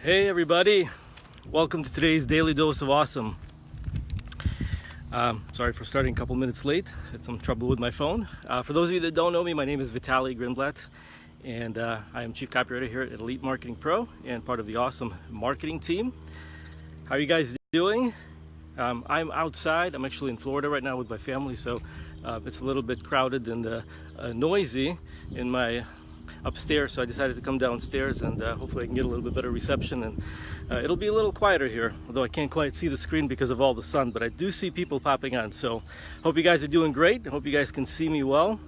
Hey everybody, welcome to today's Daily Dose of Awesome. Sorry for starting a couple minutes late, had some trouble with my phone. For those of you that don't know me, my name is Vitaly Grinblatt, and I am Chief Copywriter here at Elite Marketing Pro and part of the Awesome Marketing team. How are you guys doing? I'm outside. I'm actually in Florida right now with my family, so it's a little bit crowded and noisy in my upstairs, so I decided to come downstairs, and hopefully I can get a little bit better reception, and it'll be a little quieter here, although I can't quite see the screen because of all the sun, but I do see people popping on. So hope you guys are doing great. I hope you guys can see me well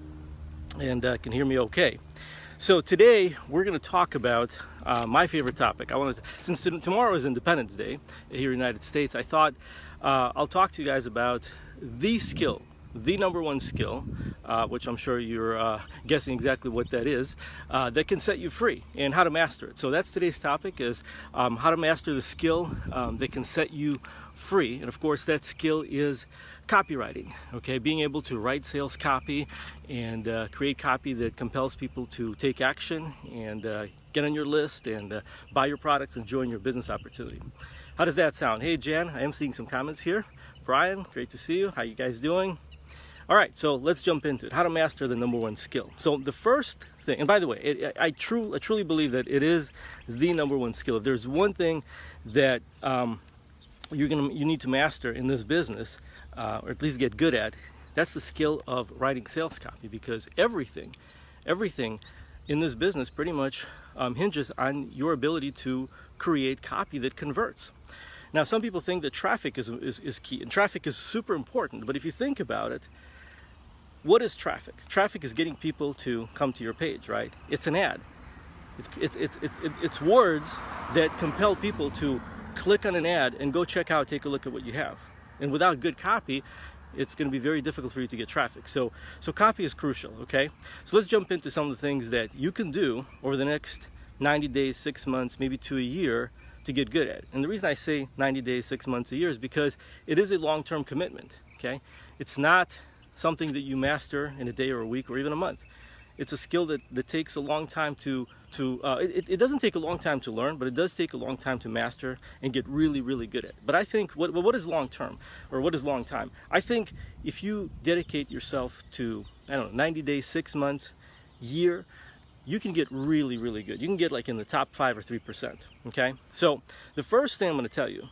and can hear me okay. So today we're going to talk about my favorite topic. Since tomorrow is Independence Day here in the United States, I thought I'll talk to you guys about the skill, the number one skill, which I'm sure you're guessing exactly what that is, that can set you free and how to master it. So that's today's topic, is how to master the skill that can set you free. And of course that skill is copywriting, okay? Being able to write sales copy and create copy that compels people to take action and get on your list and buy your products and join your business opportunity. How does that sound? Hey Jan, I am seeing some comments here. Brian, great to see you. How you guys doing? All right, so let's jump into it. How to master the number one skill. So the first thing, and by the way, I truly believe that it is the number one skill. If there's one thing that you need to master in this business, or at least get good at, that's the skill of writing sales copy, because everything in this business pretty much hinges on your ability to create copy that converts. Now, some people think that traffic is key, and traffic is super important, but if you think about it, what is traffic? Traffic is getting people to come to your page, right? It's an ad. It's words that compel people to click on an ad and go check out, take a look at what you have. And without good copy, it's going to be very difficult for you to get traffic. So copy is crucial, okay? So let's jump into some of the things that you can do over the next 90 days, 6 months, maybe to a year to get good at it. And the reason I say 90 days, 6 months, a year is because it is a long-term commitment, okay? It's not something that you master in a day or a week or even a month. It's a skill that takes a long time it doesn't take a long time to learn, but it does take a long time to master and get really, really good at. But I think, what is long term, or what is long time? I think if you dedicate yourself to, 90 days, 6 months, year, you can get really, really good. You can get like in the top 5 or 3%, okay? So the first thing I'm going to tell you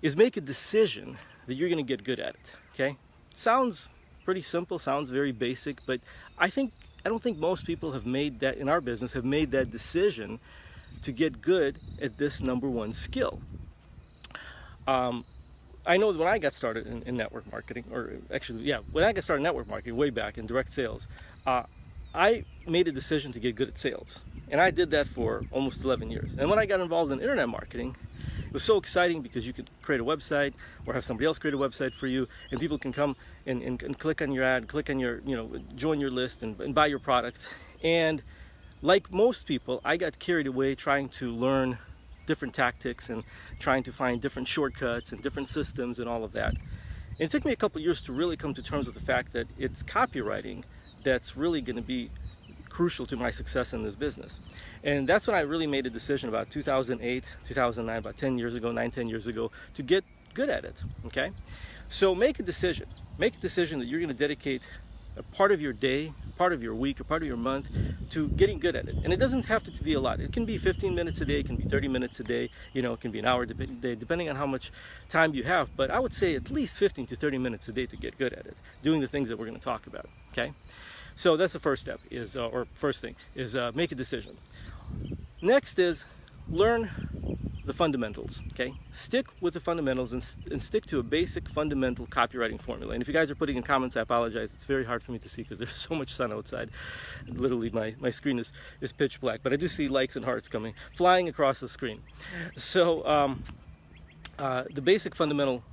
is make a decision that you're going to get good at it, okay? Sounds pretty simple, sounds very basic, but I don't think most people have made that, in our business, have made that decision to get good at this number one skill. I know that when I got started in network marketing, when I got started in network marketing way back in direct sales, I made a decision to get good at sales, and I did that for almost 11 years. And when I got involved in internet marketing, it was so exciting because you could create a website or have somebody else create a website for you, and people can come and click on your ad, click on your, join your list and buy your products. And like most people, I got carried away trying to learn different tactics and trying to find different shortcuts and different systems and all of that. And it took me a couple of years to really come to terms with the fact that it's copywriting that's really going to be crucial to my success in this business. And that's when I really made a decision about 2008, 2009, about 10 years ago, to get good at it, okay? So make a decision that you're going to dedicate a part of your day, part of your week, or part of your month to getting good at it. And it doesn't have to be a lot. It can be 15 minutes a day, it can be 30 minutes a day, it can be an hour a day, depending on how much time you have. But I would say at least 15 to 30 minutes a day to get good at it, doing the things that we're going to talk about, okay? So that's the first step, first thing is make a decision. Next is learn the fundamentals, okay? Stick with the fundamentals and stick to a basic fundamental copywriting formula. And if you guys are putting in comments, I apologize. It's very hard for me to see because there's so much sun outside. Literally my screen is pitch black, but I do see likes and hearts flying across the screen. So the basic fundamental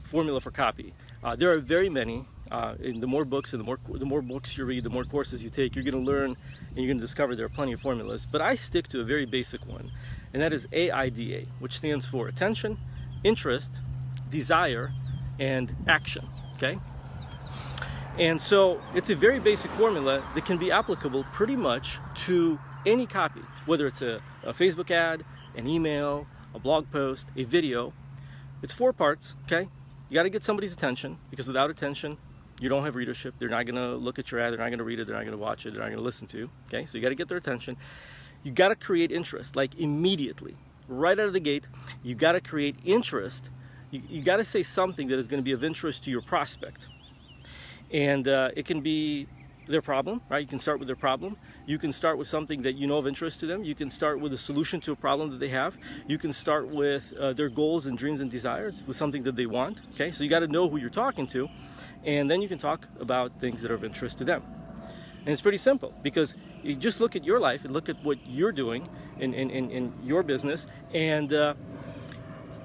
formula for copy. There are very many. And the more books and the more books you read, the more courses you take, you're going to learn and you're going to discover there are plenty of formulas. But I stick to a very basic one, and that is A.I.D.A, which stands for attention, interest, desire, and action. Okay? And so it's a very basic formula that can be applicable pretty much to any copy, whether it's a Facebook ad, an email, a blog post, a video. It's 4 parts, okay? You got to get somebody's attention, because without attention, you don't have readership. They're not going to look at your ad. They're not going to read it. They're not going to watch it. They're not going to listen to you, okay? So you got to get their attention. You got to create interest, like immediately. Right out of the gate, you got to create interest. You got to say something that is going to be of interest to your prospect. And it can be their problem, right? You can start with their problem. You can start with something that you know of interest to them. You can start with a solution to a problem that they have. You can start with their goals and dreams and desires, with something that they want, okay? So you got to know who you're talking to, and then you can talk about things that are of interest to them. And it's pretty simple, because you just look at your life and look at what you're doing in your business, and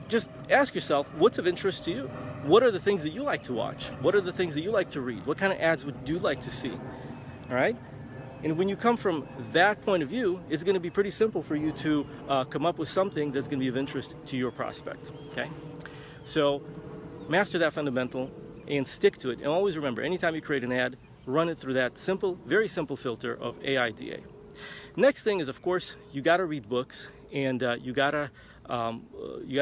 just ask yourself, what's of interest to you? What are the things that you like to watch? What are the things that you like to read? What kind of ads would you like to see? All right? And when you come from that point of view, it's going to be pretty simple for you to come up with something that's going to be of interest to your prospect. Okay? So master that fundamental and stick to it. And always remember, anytime you create an ad, run it through that simple, very simple filter of A.I.D.A. Next thing is, of course, you got to read books, and you got to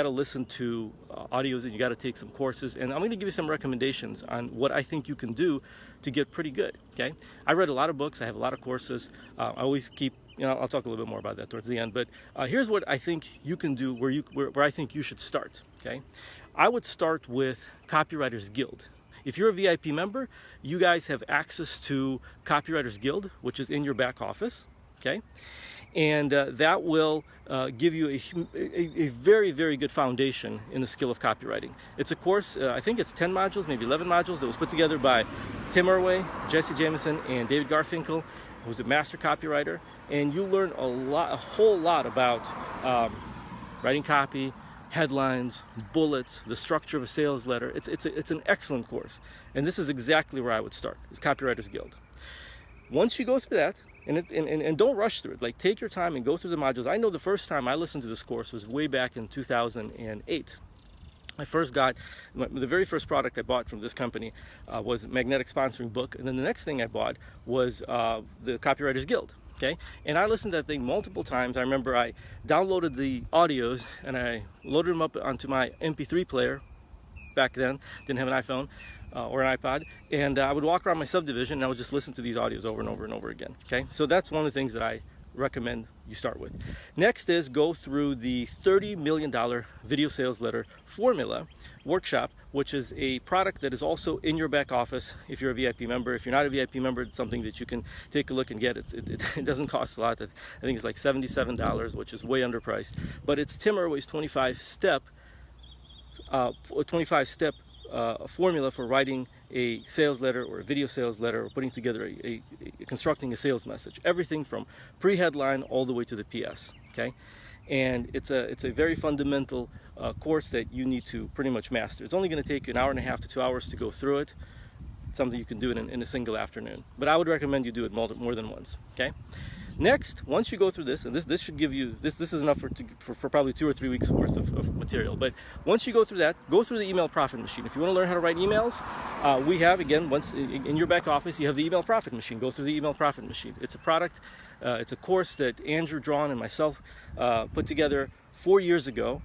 listen to audios, and you got to take some courses. And I'm going to give you some recommendations on what I think you can do to get pretty good. Okay, I read a lot of books. I have a lot of courses. I always keep, I'll talk a little bit more about that towards the end. But here's what I think you can do, where I think you should start. Okay, I would start with Copywriters Guild. If you're a VIP member, you guys have access to Copywriters Guild, which is in your back office. Okay, and that will give you a very, very good foundation in the skill of copywriting. It's a course, I think it's 10 modules, maybe 11 modules, that was put together by Tim Irway, Jesse Jameson, and David Garfinkel, who's a master copywriter. And you learn a whole lot about writing copy, headlines, bullets, the structure of a sales letter. It's an excellent course. And this is exactly where I would start, is Copywriters Guild. Once you go through that, and don't rush through it. Like, take your time and go through the modules. I know the first time I listened to this course was way back in 2008. I first got, the very first product I bought from this company was a magnetic sponsoring book. And then the next thing I bought was the Copywriters Guild. Okay, and I listened to that thing multiple times. I remember I downloaded the audios and I loaded them up onto my MP3 player. Back then, didn't have an iPhone or an iPod, and I would walk around my subdivision and I would just listen to these audios over and over and over again. Okay, so that's one of the things that I recommend you start with. Next is go through the $30 million video sales letter formula workshop, which is a product that is also in your back office if you're a VIP member. If you're not a VIP member, it's something that you can take a look and get. It doesn't cost a lot. I think it's like $77, which is way underpriced, but it's Tim Irway's 25-step formula for writing a sales letter or a video sales letter, or putting together constructing a sales message. Everything from pre-headline all the way to the PS. Okay, and it's a very fundamental course that you need to pretty much master. It's only going to take you 1.5 hours to 2 hours to go through it. It's something you can do in a single afternoon, but I would recommend you do it more than once. Okay. Next, once you go through this, and this should give you, this is enough for probably 2 or 3 weeks worth of material, but once you go through that, go through the email profit machine. If you want to learn how to write emails, we have, again, once in your back office, you have the email profit machine. Go through the email profit machine. It's a product, it's a course that Andrew Drawn and myself put together 4 years ago,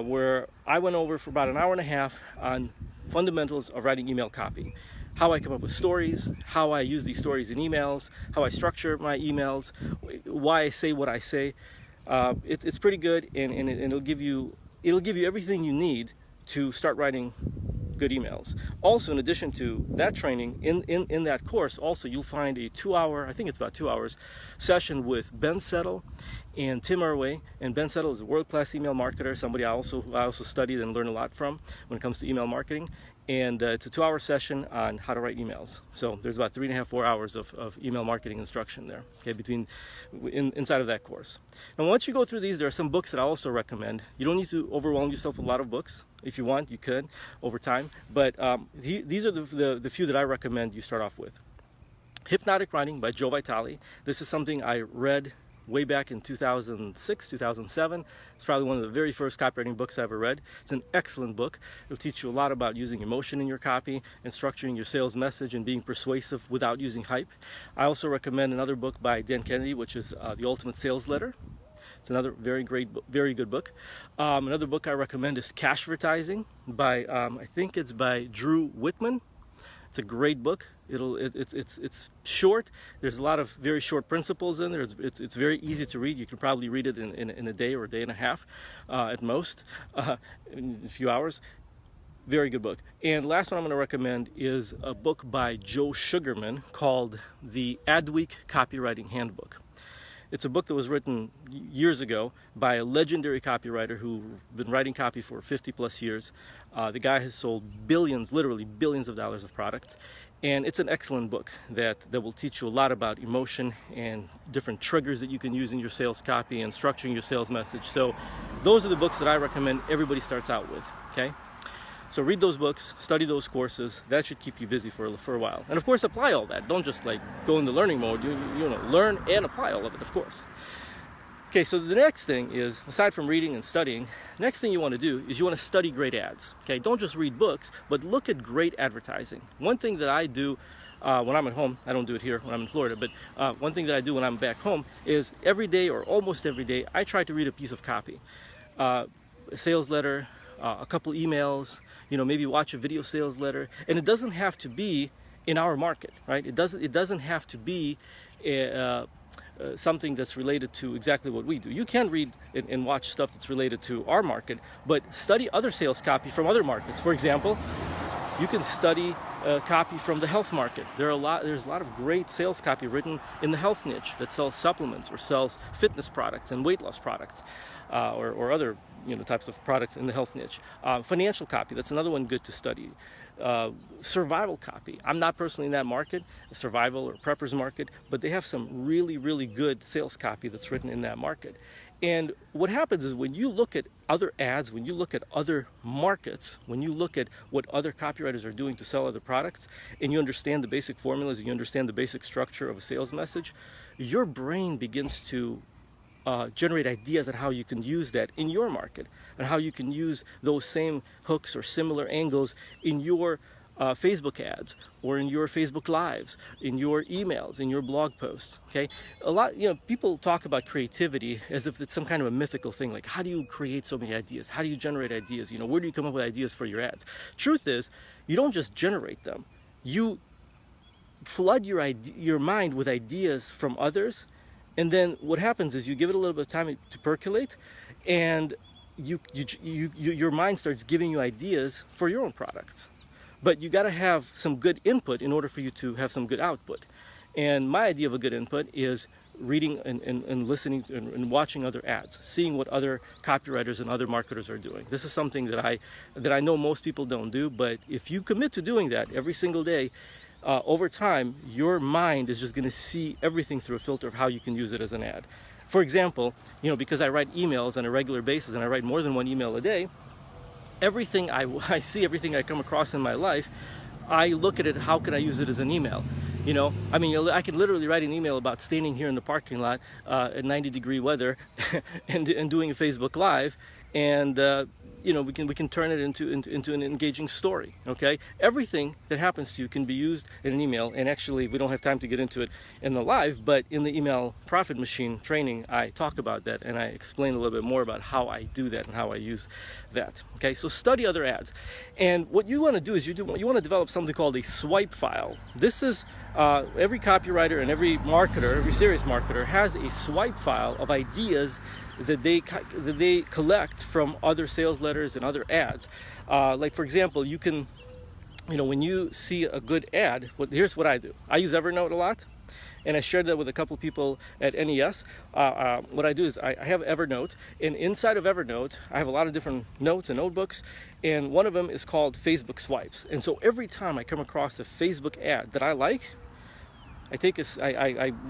where I went over for about 1.5 hours on fundamentals of writing email copy. How I come up with stories, how I use these stories in emails, how I structure my emails, why I say what I say. It's pretty good, and it'll give you everything you need to start writing good emails. Also, in addition to that training, in that course, also you'll find a 2-hour, I think it's about 2 hours, session with Ben Settle and Tim Irway. And Ben Settle is a world-class email marketer, somebody I also studied and learned a lot from when it comes to email marketing. And it's a 2-hour session on how to write emails. So there's about 3.5 to 4 hours of email marketing instruction there, okay, inside of that course. Now, once you go through these, there are some books that I also recommend. You don't need to overwhelm yourself with a lot of books. If you want, you could over time. But these are the few that I recommend you start off with. Hypnotic Writing by Joe Vitale. This is something I read way back in 2006, 2007. It's probably one of the very first copywriting books I ever read. It's an excellent book. It'll teach you a lot about using emotion in your copy and structuring your sales message and being persuasive without using hype. I also recommend another book by Dan Kennedy, which is The Ultimate Sales Letter. It's another very good book. Another book I recommend is Cashvertising by I think it's by Drew Whitman. It's a great book. It's short. There's a lot of very short principles in there. It's very easy to read. You can probably read it in a day or a day and a half at most, in a few hours. Very good book. And last one I'm going to recommend is a book by Joe Sugarman called The Adweek Copywriting Handbook. It's a book that was written years ago by a legendary copywriter who's been writing copy for 50 plus years. The guy has sold billions, literally billions of dollars of products. And it's an excellent book that will teach you a lot about emotion and different triggers that you can use in your sales copy and structuring your sales message. So those are the books that I recommend everybody starts out with, okay? So read those books, study those courses. That should keep you busy for a while. And of course, apply all that. Don't just like go into learning mode. You know, learn and apply all of it, of course. Okay, so the next thing is, aside from reading and studying, next thing you want to do is you want to study great ads. Okay, don't just read books, but look at great advertising. One thing that I do when I'm at home, I don't do it here when I'm in Florida, but one thing that I do when I'm back home is every day or almost every day, I try to read a piece of copy. A sales letter, a couple emails, maybe watch a video sales letter. And it doesn't have to be in our market, right? It doesn't have to be something that's related to exactly what we do. You can read and watch stuff that's related to our market, but study other sales copy from other markets. For example, you can study copy from the health market. There's a lot of great sales copy written in the health niche that sells supplements or sells fitness products and weight loss products, or other types of products in the health niche. Financial copy, that's another one good to study. Survival copy. I'm not personally in that market, the survival or preppers market, but they have some really good sales copy that's written in that market. And what happens is when you look at other ads, when you look at other markets, when you look at what other copywriters are doing to sell other products, and you understand the basic formulas and you understand the basic structure of a sales message, your brain begins to generate ideas on how you can use that in your market and how you can use those same hooks or similar angles in your Facebook ads or in your Facebook lives, in your emails, in your blog posts. Okay, a lot, people talk about creativity as if it's some kind of a mythical thing. Like, how do you create so many ideas? How do you generate ideas? Where do you come up with ideas for your ads? Truth is, you don't just generate them. You flood your mind with ideas from others. And then what happens is you give it a little bit of time to percolate, and your mind starts giving you ideas for your own products. But you got to have some good input in order for you to have some good output. And my idea of a good input is reading and listening and watching other ads, seeing what other copywriters and other marketers are doing. This is something that I know most people don't do, but if you commit to doing that every single day, over time, your mind is just going to see everything through a filter of how you can use it as an ad. For example, because I write emails on a regular basis and I write more than one email a day, everything I see, everything I come across in my life, I look at it, how can I use it as an email? I could literally write an email about standing here in the parking lot at 90-degree weather and doing a Facebook Live, and we can turn it into an engaging story. Okay, everything that happens to you can be used in an email. And actually, we don't have time to get into it in the live, but in the email profit machine training, I talk about that and I explain a little bit more about how I do that and how I use that. Okay, so study other ads, and what you want to do is you want to develop something called a swipe file. This is every copywriter and every marketer, every serious marketer has a swipe file of ideas that they collect from other sales letters and other ads. Like, for example, you can, when you see a good ad, here's what I do. I use Evernote a lot, and I shared that with a couple people at NES. What I do is I have Evernote, and inside of Evernote, I have a lot of different notes and notebooks, and one of them is called Facebook Swipes. And so every time I come across a Facebook ad that I like, what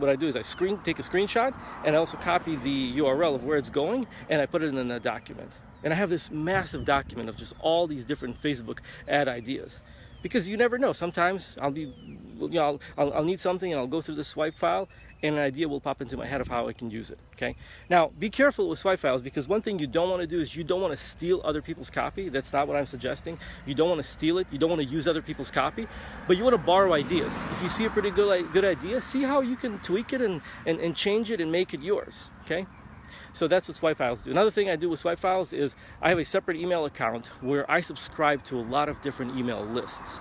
I do is I take a screenshot, and I also copy the URL of where it's going, and I put it in a document. And I have this massive document of just all these different Facebook ad ideas, because you never know. Sometimes I'll need something, and I'll go through the swipe file, and an idea will pop into my head of how I can use it. Okay. Now, be careful with swipe files, because one thing you don't want to do is you don't want to steal other people's copy. That's not what I'm suggesting. You don't want to steal it. You don't want to use other people's copy, but you want to borrow ideas. If you see a pretty good idea, see how you can tweak it and change it and make it yours. Okay. So that's what swipe files do. Another thing I do with swipe files is I have a separate email account where I subscribe to a lot of different email lists.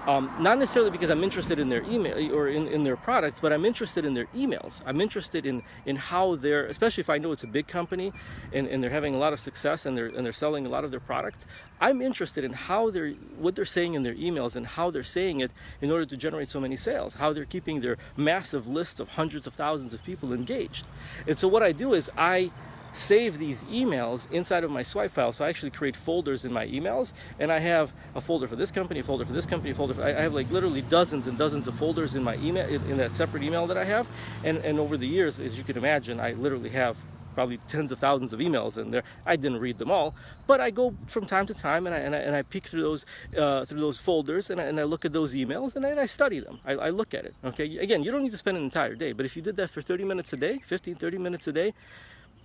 Not necessarily because I'm interested in their email or in their products, but I'm interested in their emails. I'm interested in how they're, especially if I know it's a big company and they're having a lot of success and they're selling a lot of their products. I'm interested in what they're saying in their emails and how they're saying it in order to generate so many sales, how they're keeping their massive list of hundreds of thousands of people engaged. And so what I do is I save these emails inside of my swipe file. So I actually create folders in my emails, and I have a folder for this company, a folder for this company, a folder for, I have like literally dozens and dozens of folders in my email, in that separate email that I have. And over the years, as you can imagine, I literally have probably tens of thousands of emails in there. I didn't read them all, but I go from time to time and I peek through those folders and I look at those emails and I study them. I look at it. Okay, again, you don't need to spend an entire day, but if you did that for 30 minutes a day, 15, 30 minutes a day,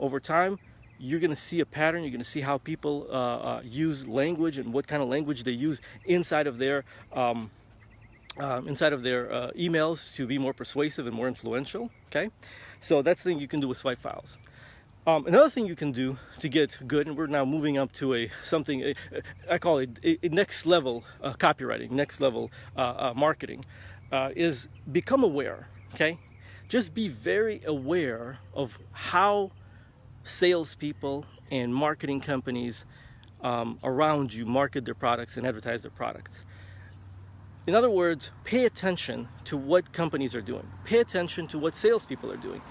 over time, you're going to see a pattern. You're going to see how people use language and what kind of language they use inside of their emails to be more persuasive and more influential. Okay, so that's the thing you can do with swipe files. Another thing you can do to get good, and we're now moving up to something I call a next level copywriting, next level marketing, is become aware. Okay, just be very aware of how salespeople and marketing companies around you market their products and advertise their products. In other words, pay attention to what companies are doing. Pay attention to what salespeople are doing.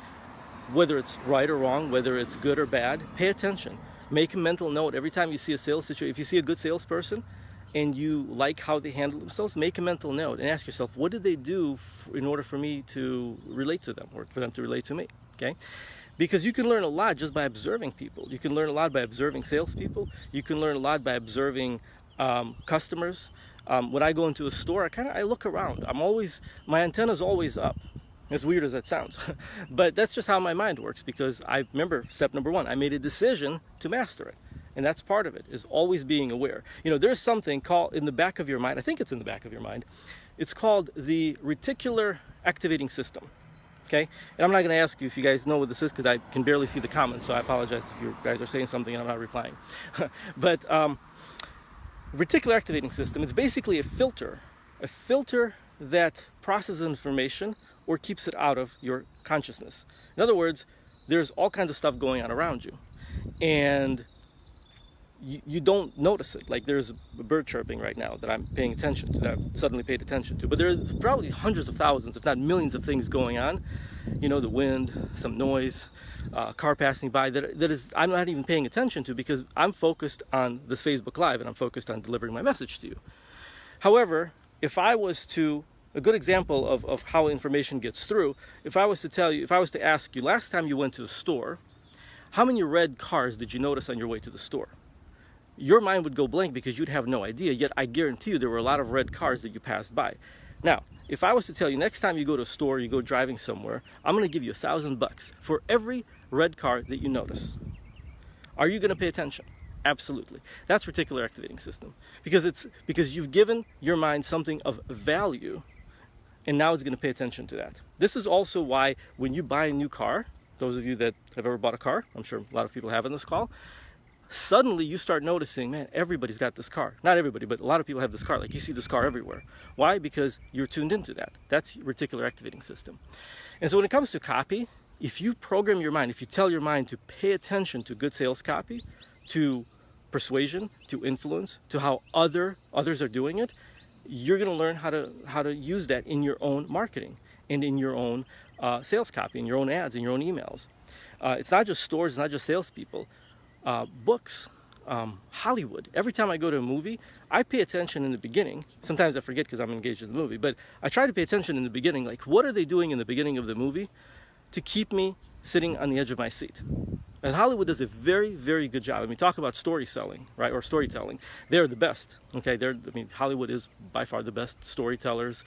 Whether it's right or wrong, whether it's good or bad, pay attention. Make a mental note every time you see a sales situation. If you see a good salesperson and you like how they handle themselves, make a mental note and ask yourself, what did they do in order for me to relate to them or for them to relate to me? Okay? Because you can learn a lot just by observing people. You can learn a lot by observing salespeople. You can learn a lot by observing customers. When I go into a store, I look around. My antenna's always up. As weird as that sounds. But that's just how my mind works, because I remember step number one, I made a decision to master it. And that's part of it, is always being aware. You know, there's something called in the back of your mind, I think it's in the back of your mind, it's called the reticular activating system. Okay? And I'm not going to ask you if you guys know what this is, because I can barely see the comments, so I apologize if you guys are saying something and I'm not replying. But reticular activating system, it's basically a filter that processes information or keeps it out of your consciousness. In other words, there's all kinds of stuff going on around you, and you don't notice it. Like there's a bird chirping right now that I'm paying attention to, that I've suddenly paid attention to. But there's probably hundreds of thousands, if not millions of things going on. You know, the wind, some noise, car passing by that is I'm not even paying attention to, because I'm focused on this Facebook Live and I'm focused on delivering my message to you. However, if I was to, a good example of how information gets through, if I was to ask you, last time you went to the store, how many red cars did you notice on your way to the store? Your mind would go blank because you'd have no idea, yet I guarantee you there were a lot of red cars that you passed by. Now, if I was to tell you next time you go to a store, you go driving somewhere, I'm going to give you $1,000 for every red car that you notice. Are you going to pay attention? Absolutely. That's reticular activating system, because you've given your mind something of value, and now it's going to pay attention to that. This is also why when you buy a new car, those of you that have ever bought a car, I'm sure a lot of people have in this call, suddenly you start noticing, man, everybody's got this car. Not everybody, but a lot of people have this car. Like you see this car everywhere. Why? Because you're tuned into that. That's reticular activating system. And so when it comes to copy, if you program your mind, if you tell your mind to pay attention to good sales copy, to persuasion, to influence, to how others are doing it, you're going to learn how to use that in your own marketing and in your own sales copy, in your own ads, in your own emails. It's not just stores, it's not just salespeople. Books, Hollywood. Every time I go to a movie, I pay attention in the beginning. Sometimes I forget because I'm engaged in the movie, but I try to pay attention in the beginning. Like, what are they doing in the beginning of the movie to keep me sitting on the edge of my seat? And Hollywood does a very, very good job. I mean, talk about story selling, right, or storytelling. They're the best. Okay, Hollywood is by far the best storytellers.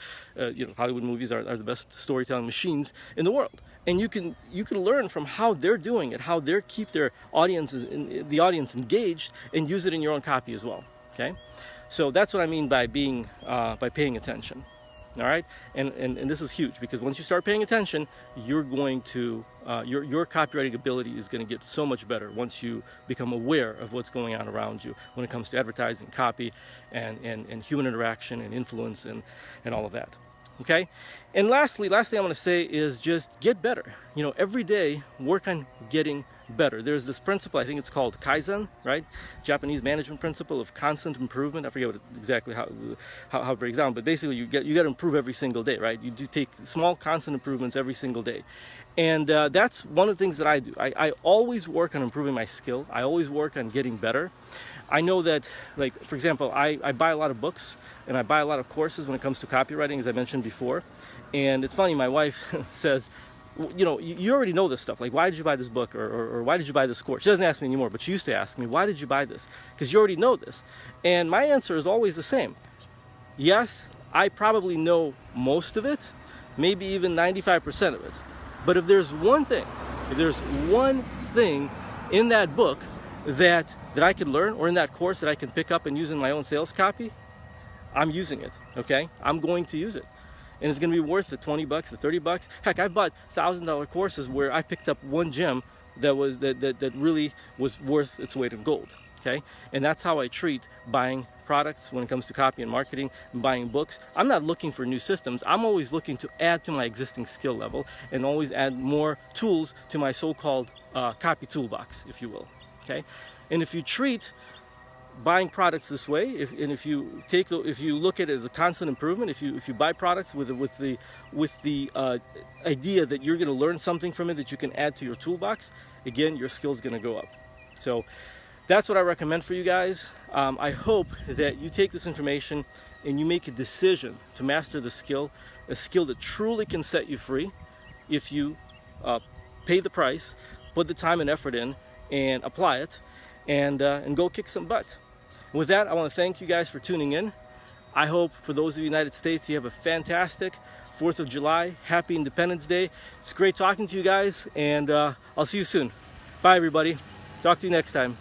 Hollywood movies are the best storytelling machines in the world. And you can learn from how they're doing it, how they keep the audience engaged, and use it in your own copy as well. Okay, so that's what I mean by paying attention. All right, and this is huge, because once you start paying attention, you're going to your copywriting ability is going to get so much better once you become aware of what's going on around you when it comes to advertising, copy, and human interaction and influence and all of that. Okay, and lastly, I want to say is just get better. You know, every day work on getting better. There's this principle, I think it's called Kaizen, right? Japanese management principle of constant improvement. I forget exactly how it breaks down, but basically you got to improve every single day, right? You do take small constant improvements every single day. And that's one of the things that I do. I always work on improving my skill. I always work on getting better. I know that, like, for example, I buy a lot of books and I buy a lot of courses when it comes to copywriting, as I mentioned before. And it's funny, my wife says, you know, you already know this stuff. Like, why did you buy this book, or why did you buy this course? She doesn't ask me anymore, but she used to ask me, why did you buy this? Because you already know this. And my answer is always the same. Yes, I probably know most of it, maybe even 95% of it. But if there's one thing in that book that I could learn, or in that course that I can pick up and use in my own sales copy, I'm using it, okay? I'm going to use it. And it's going to be worth the $20, the $30. Heck, I bought $1,000 courses where I picked up one gem that really was worth its weight in gold, okay? And that's how I treat buying products when it comes to copy and marketing, and buying books. I'm not looking for new systems. I'm always looking to add to my existing skill level and always add more tools to my so-called copy toolbox, if you will, okay? And if you treat buying products this way, if you look at it as a constant improvement, if you buy products with the idea that you're going to learn something from it that you can add to your toolbox, again, your skill's going to go up. So that's what I recommend for you guys. I hope that you take this information and you make a decision to master the skill, a skill that truly can set you free if you pay the price, put the time and effort in, and apply it, and go kick some butt. With that, I want to thank you guys for tuning in. I hope for those of you in the United States, you have a fantastic 4th of July. Happy Independence Day. It's great talking to you guys, and I'll see you soon. Bye, everybody. Talk to you next time.